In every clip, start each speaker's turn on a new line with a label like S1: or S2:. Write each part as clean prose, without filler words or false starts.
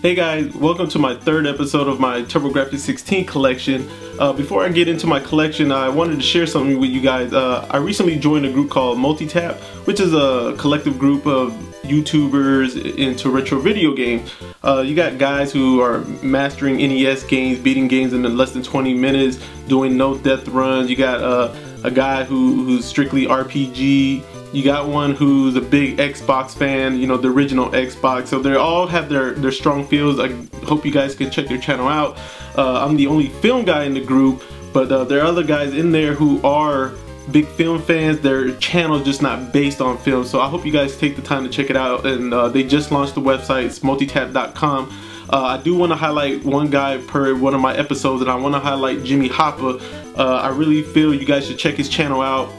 S1: Hey guys, welcome to my third episode of my Turbografx-16 collection. Before I get into my collection, I wanted to share something with you guys. I recently joined a group called Multitapped, which is a collective group of YouTubers into retro video games. You got guys who are mastering NES games, beating games in less than 20 minutes, doing no death runs. You got a guy who's strictly RPG. You got one who's a big Xbox fan, you know, the original Xbox. So they all have their strong fields. I hope you guys can check their channel out. I'm the only film guy in the group, but there are other guys in there who are big film fans. Their channel is just not based on film. So I hope you guys take the time to check it out. And they just launched the website. It's multitapped.com. I do want to highlight one guy per one of my episodes, and I want to highlight Jimmy Hapa. I really feel you guys should check his channel out.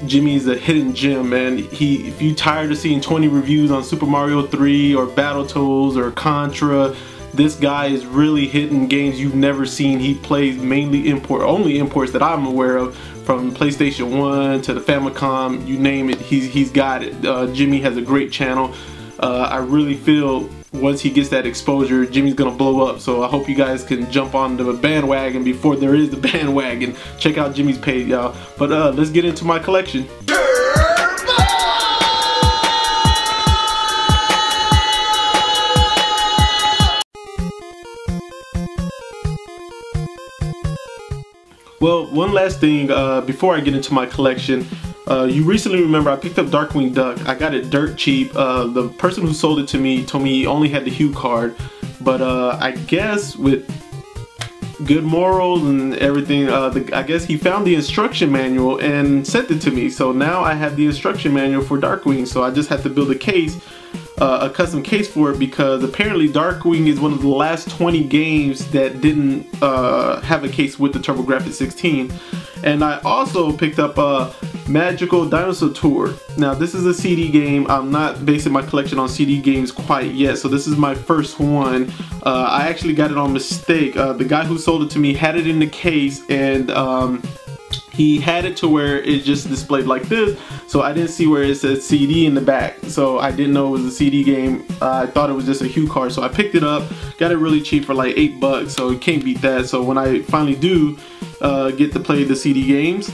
S1: Jimmy's a hidden gem, man. If you're tired of seeing 20 reviews on Super Mario 3 or Battletoads or Contra, this guy is really hitting games you've never seen. He plays mainly only imports that I'm aware of, from PlayStation 1 to the Famicom, you name it, he's got it. Jimmy has a great channel. I really feel once he gets that exposure, Jimmy's gonna blow up. So I hope you guys can jump on the bandwagon before there is the bandwagon. Check out Jimmy's page, y'all. But let's get into my collection. Well, one last thing before I get into my collection. You recently remember I picked up Darkwing Duck. I got it dirt cheap. The person who sold it to me told me he only had the hue card, but I guess with good morals and everything, I guess he found the instruction manual and sent it to me. So now I have the instruction manual for Darkwing. So I just had to build a case, a custom case for it, because apparently Darkwing is one of the last 20 games that didn't have a case with the Turbografx-16. And I also picked up Magical Dinosaur Tour. Now this is a CD game. I'm not basing my collection on CD games quite yet, so this is my first one. I actually got it on mistake. The guy who sold it to me had it in the case, and he had it to where it just displayed like this, so I didn't see where it said CD in the back, so I didn't know it was a CD game. I thought it was just a hue card, so I picked it up, got it really cheap for like $8, so you can't beat that. So when I finally do get to play the CD games,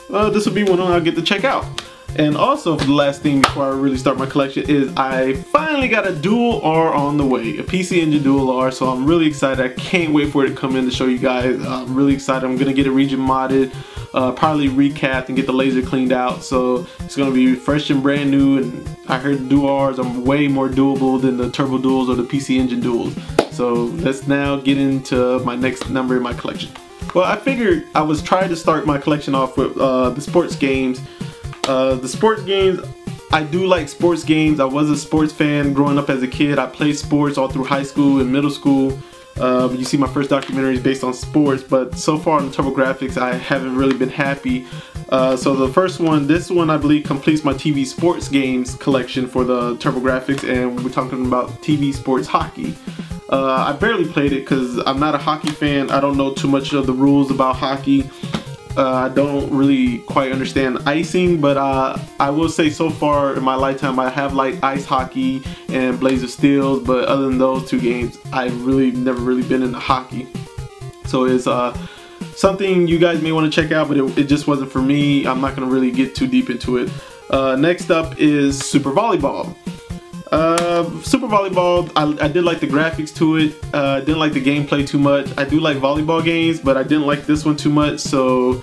S1: this will be one I'll get to check out. And also, for the last thing before I really start my collection, is I finally got a Dual R on the way, a PC Engine Dual R. So I'm really excited. I can't wait for it to come in to show you guys. I'm really excited. I'm gonna get it region modded, probably recapped and get the laser cleaned out. So it's gonna be fresh and brand new. And I heard the Dual Rs are way more doable than the Turbo Duals or the PC Engine Duals. So let's now get into my next number in my collection. Well, I figured I was trying to start my collection off with the sports games. The sports games, I do like sports games. I was a sports fan growing up as a kid. I played sports all through high school and middle school. You see my first documentary is based on sports, but so far on the Turbografx, I haven't really been happy. So the first one, this one I believe completes my TV sports games collection for the Turbografx, and we're talking about TV sports hockey. I barely played it because I'm not a hockey fan. I don't know too much of the rules about hockey. I don't really quite understand icing, but I will say so far in my lifetime I have liked ice hockey and Blaze of Steels, but other than those two games, I've really never really been into hockey. So it's something you guys may want to check out, but it just wasn't for me. I'm not going to really get too deep into it. Next up is Super Volleyball. Super Volleyball, I did like the graphics to it. Didn't like the gameplay too much. I do like volleyball games, but I didn't like this one too much, so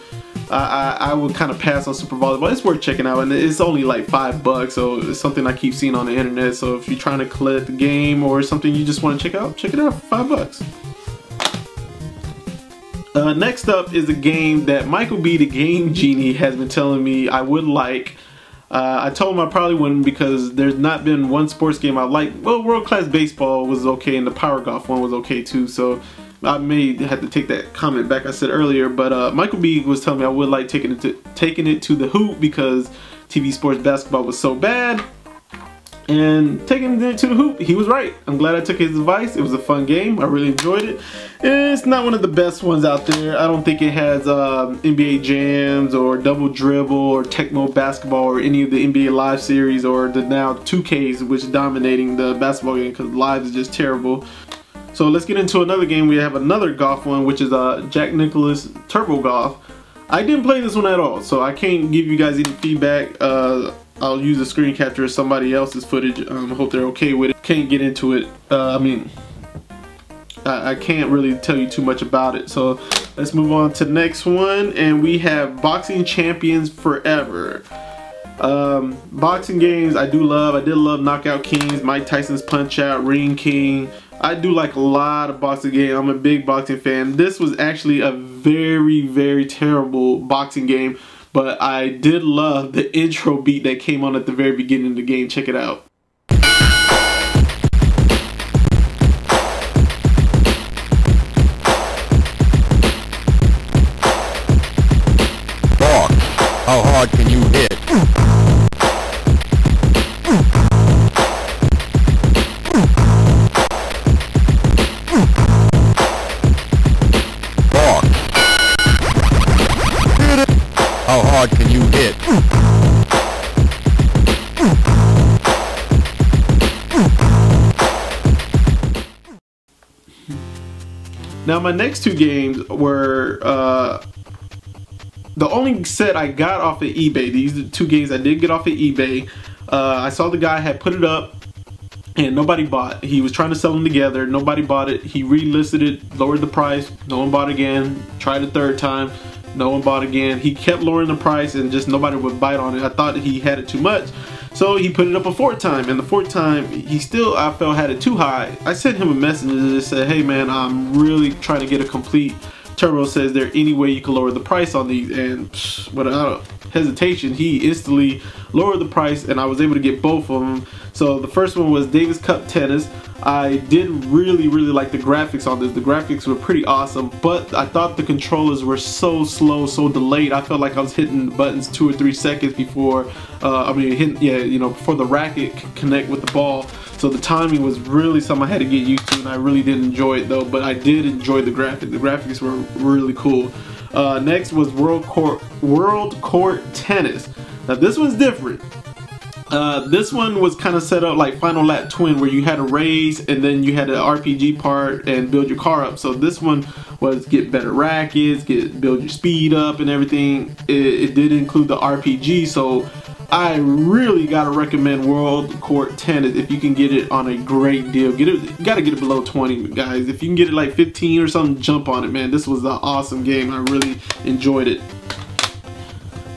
S1: I would kind of pass on Super Volleyball. It's worth checking out, and it's only like $5, so it's something I keep seeing on the internet. So if you're trying to collect the game or something you just want to check it out for $5. Next up is a game that Michael B, the Game Genie, has been telling me I would like. I told him I probably wouldn't because there's not been one sports game I like. Well, World Class Baseball was okay, and the Power Golf one was okay too, so I may have to take that comment back I said earlier. But Michael B was telling me I would like taking it to the hoop because TV sports basketball was so bad. And taking it to the hoop, he was right. I'm glad I took his advice. It was a fun game. I really enjoyed it. It's not one of the best ones out there. I don't think it has NBA Jams or Double Dribble or Tecmo Basketball or any of the NBA Live series or the now 2Ks, which is dominating the basketball game, because Live is just terrible. So let's get into another game. We have another golf one, which is Jack Nicklaus Turbografx. I didn't play this one at all, so I can't give you guys any feedback. I'll use a screen capture of somebody else's footage. I hope they're okay with it. Can't get into it. I can't really tell you too much about it. So let's move on to the next one, and we have Boxing Champions Forever. Boxing games I do love. I did love Knockout Kings, Mike Tyson's Punch Out, Ring King. I do like a lot of boxing games. I'm a big boxing fan. This was actually a very terrible boxing game, but I did love the intro beat that came on at the very beginning of the game. Check it out.
S2: How hard can you hit? Bark. How hard can you hit?
S1: Now my next two games were the only set I got off of eBay. These are the two games I did get off of eBay. I saw the guy had put it up and nobody bought. He was trying to sell them together. Nobody bought it. He relisted it, lowered the price. No one bought again. Tried a third time. No one bought again. He kept lowering the price and just nobody would bite on it. I thought he had it too much. So he put it up a fourth time, and the fourth time he still, I felt, had it too high. I sent him a message and just said, hey man, I'm really trying to get a complete Turbo. Says there any way you can lower the price on these, and without hesitation he instantly lowered the price and I was able to get both of them. So the first one was Davis Cup Tennis. I did really like the graphics on this. The graphics were pretty awesome, but I thought the controllers were so slow, so delayed. I felt like I was hitting buttons 2 or 3 seconds before before the racket could connect with the ball. So the timing was really something I had to get used to, and I really didn't enjoy it though, but I did enjoy the graphics. The graphics were really cool. Next was World Court Tennis. Now this one's different. This one was kind of set up like Final Lap Twin, where you had a race and then you had an RPG part and build your car up. So this one was get better rackets, build your speed up and everything. It did include the RPG, so I really gotta recommend World Court Tennis if you can get it on a great deal. Gotta get it below 20, guys. If you can get it like 15 or something, jump on it, man. This was an awesome game. I really enjoyed it.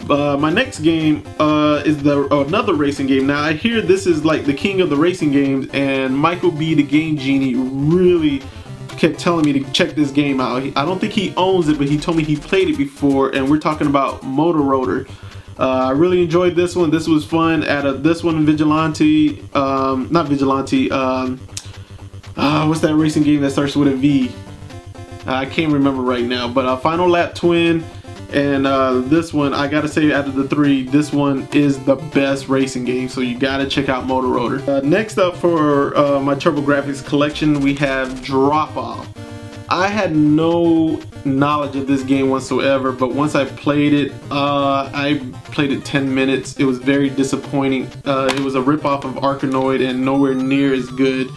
S1: My next game is another racing game. Now I hear this is like the king of the racing games, and Michael B, the Game Genie, really kept telling me to check this game out. I don't think he owns it, but he told me he played it before, and we're talking about Motor Rotor. I really enjoyed this one. This was fun. This one, Vigilante, not Vigilante, what's that racing game that starts with a V? I can't remember right now, but Final Lap Twin. And this one, I gotta say, out of the three, this one is the best racing game, so you gotta check out Motor Rotor. Next up for my Turbografx collection, we have Drop Off. I had no knowledge of this game whatsoever, but once I played it 10 minutes. It was very disappointing. It was a ripoff of Arkanoid and nowhere near as good.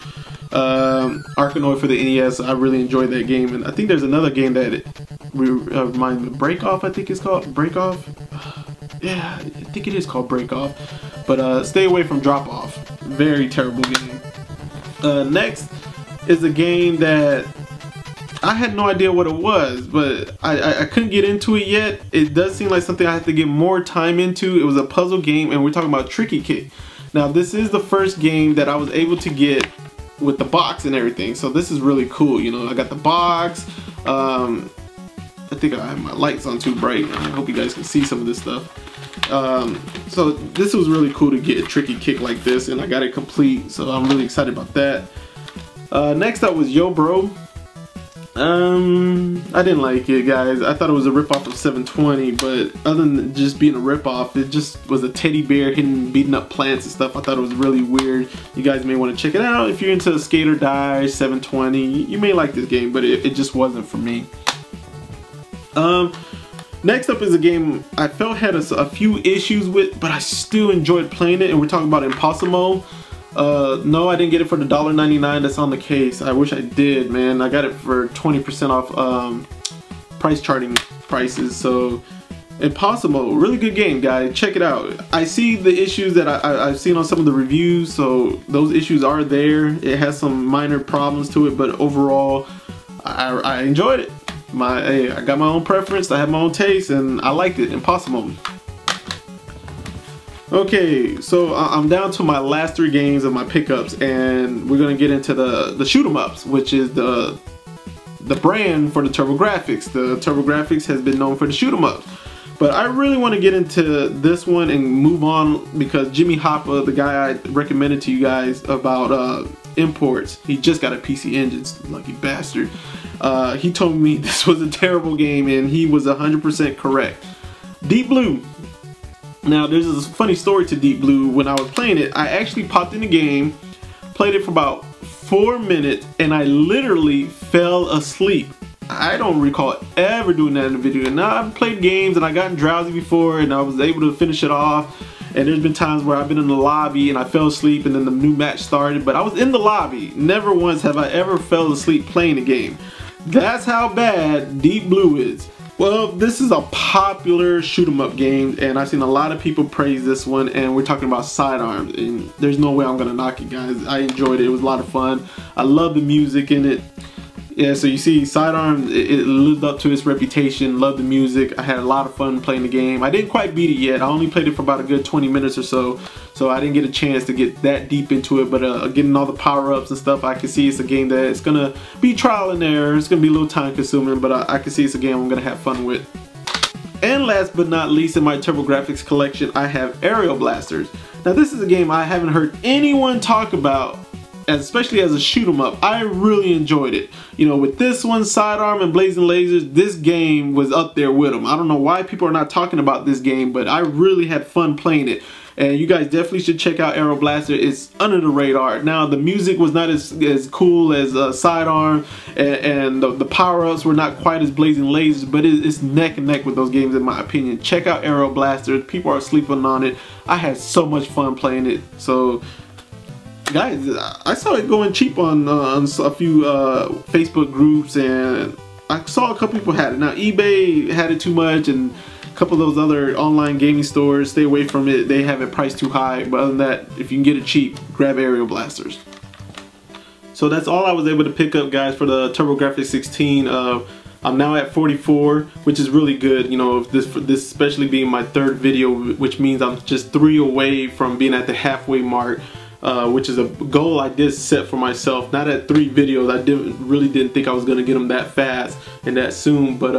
S1: Arkanoid for the NES, I really enjoyed that game, and I think there's another game that reminds me, Break Off, I think it's called, Break Off? Yeah, I think it is called Break Off, but stay away from Drop Off. Very terrible game. Next is a game that I had no idea what it was, but I couldn't get into it yet. It does seem like something I have to get more time into. It was a puzzle game, and we're talking about Tricky Kick. Now this is the first game that I was able to get with the box and everything, so this is really cool. You know, I got the box. I think I have my lights on too bright. I hope you guys can see some of this stuff. So this was really cool to get a Tricky Kick like this, and I got it complete, so I'm really excited about that. Next up was Yo Bro. I didn't like it, guys. I thought it was a ripoff of 720, but other than just being a ripoff, it just was a teddy bear beating up plants and stuff. I thought it was really weird. You guys may want to check it out if you're into Skate or Die 720. You may like this game, but it just wasn't for me. Next up is a game I felt had a few issues with, but I still enjoyed playing it, and we're talking about Impossible. No, I didn't get it for the $1.99 that's on the case. I wish I did, man. I got it for 20% off price charting prices. So Impossible, really good game, guys. Check it out. I see the issues that I've seen on some of the reviews, so those issues are there. It has some minor problems to it, but overall, I enjoyed it. Hey, I got my own preference, I have my own taste, and I liked it. Impossible. Okay, so I'm down to my last 3 games of my pickups, and we're gonna get into the shoot 'em ups, which is the brand for the Turbografx. The Turbografx has been known for the shoot 'em ups. But I really want to get into this one and move on because Jimmy Hapa, the guy I recommended to you guys about imports, he just got a PC Engine, lucky bastard. He told me this was a terrible game, and he was 100% correct. Deep Blue. Now there's this funny story to Deep Blue. When I was playing it, I actually popped in the game, played it for about 4 minutes, and I literally fell asleep. I don't recall ever doing that in a video. Now I've played games and I gotten drowsy before and I was able to finish it off, and there's been times where I've been in the lobby and I fell asleep and then the new match started, but I was in the lobby. Never once have I ever fell asleep playing the game. That's how bad Deep Blue is. Well, this is a popular shoot 'em up game, and I've seen a lot of people praise this one, and we're talking about sidearms, and there's no way I'm gonna knock it, guys. I enjoyed it. It was a lot of fun. I love the music in it. Yeah, so you see, Sidearms, it lived up to its reputation. Loved the music. I had a lot of fun playing the game. I didn't quite beat it yet. I only played it for about a good 20 minutes or so, so I didn't get a chance to get that deep into it. But getting all the power-ups and stuff, I can see it's a game that it's gonna be trial and error. It's gonna be a little time-consuming, but I can see it's a game I'm gonna have fun with. And last but not least, in my Turbografx collection, I have Aerial Blasters. Now, this is a game I haven't heard anyone talk about, especially as a shoot 'em up. I really enjoyed it. You know, with this one, Sidearm and Blazing Lasers, this game was up there with them. I don't know why people are not talking about this game, but I really had fun playing it. And you guys definitely should check out Aerial Blaster. It's under the radar. Now, the music was not as cool as Sidearm, and the power-ups were not quite as Blazing Lasers, but it's neck and neck with those games in my opinion. Check out Aerial Blaster. People are sleeping on it. I had so much fun playing it. So, guys, I saw it going cheap on a few Facebook groups, and I saw a couple people had it. Now eBay had it too much, and a couple of those other online gaming stores, stay away from it. They have it priced too high. But other than that, if you can get it cheap, grab Aerial Blasters. So that's all I was able to pick up, guys, for the Turbografx-16. I'm now at 44, which is really good. You know, this especially being my 3rd video, which means I'm just 3 away from being at the halfway mark. Which is a goal I did set for myself. Not at 3 videos. I really didn't think I was gonna get them that fast and that soon. But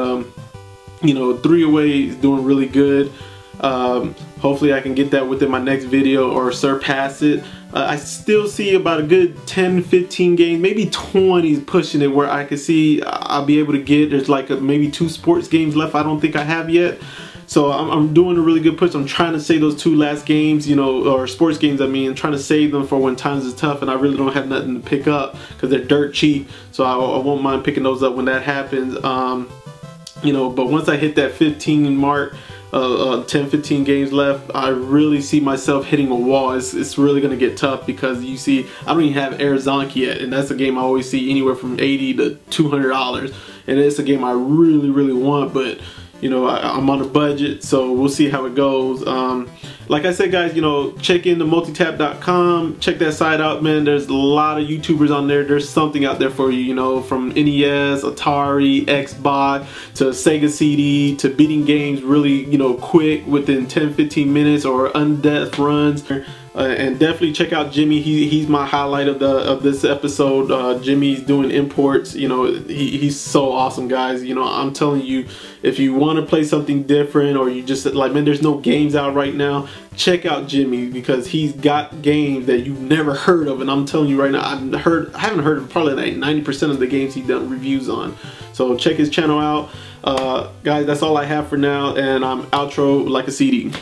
S1: you know, 3 away is doing really good. Hopefully I can get that within my next video or surpass it. I still see about a good 10-15 games, maybe 20 pushing it, where I can see I'll be able to get. There's like maybe 2 sports games left I don't think I have yet. So I'm doing a really good push. I'm trying to save those 2 last games, you know, or sports games, I mean. I'm trying to save them for when times is tough and I really don't have nothing to pick up because they're dirt cheap. So I won't mind picking those up when that happens. You know, but once I hit that 15 mark, 10-15 games left, I really see myself hitting a wall. It's really going to get tough because you see, I don't even have Zonk yet, and that's a game I always see anywhere from $80 to $200. And it's a game I really want, but you know, I'm on a budget, so we'll see how it goes. Like I said, guys, you know, check into multitapped.com. Check that site out, man. There's a lot of YouTubers on there. There's something out there for you, you know, from NES, Atari, Xbox, to Sega CD, to beating games really, you know, quick within 10-15 minutes, or undeath runs. And definitely check out Jimmy. He's my highlight of this episode. Jimmy's doing imports. You know, he's so awesome, guys. You know, I'm telling you, if you want to play something different, or you just like, man, there's no games out right now, check out Jimmy, because he's got games that you've never heard of. And I'm telling you right now, I haven't heard of probably like 90% of the games he's done reviews on. So check his channel out. Guys, that's all I have for now, and I'm outro like a CD.